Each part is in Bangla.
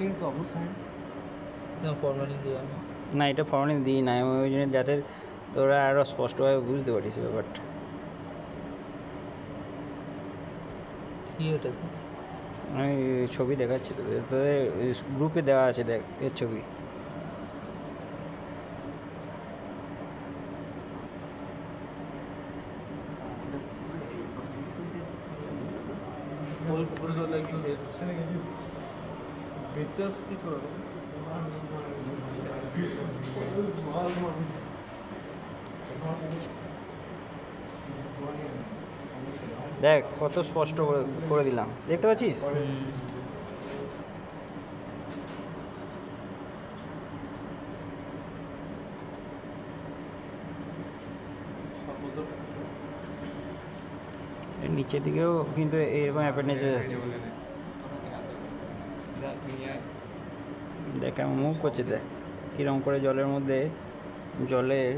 কিন্তু অবশ্যই না ফরমালিন দিয়ে না, এটা ফরমালিন দিই না আমি ওই জন্য, যাতে তোরা আরও স্পষ্টভাবে বুঝতে পারিস ব্যাপারটা। কি এটা আমি ছবি দেখাচ্ছি তোদের গ্রুপে দেওয়া আছে, দেখ এর ছবি। দেখ কত স্পষ্ট করে দিলাম, দেখতে পাচ্ছিস? নিচের দিকেও কিন্তু এরকম অ্যাপেন্ডিক্স আছে। দেখ কেমন মুভ করছে, দেখ কীরকম করে জলের মধ্যে জলের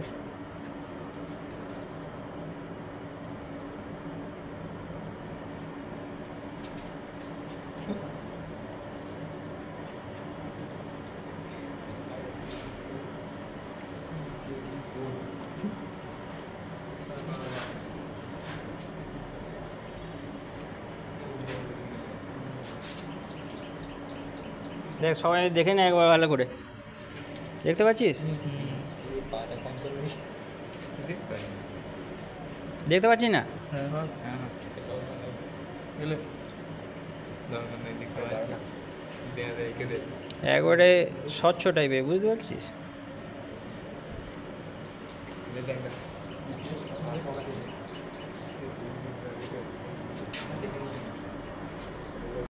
দেখ সবাই দেখে না একবার ভালো করে, দেখতে পাচ্ছিস? দেখতে পাচ্ছি না? একবারে স্বচ্ছ টাইপের, বুঝতে পারছিস?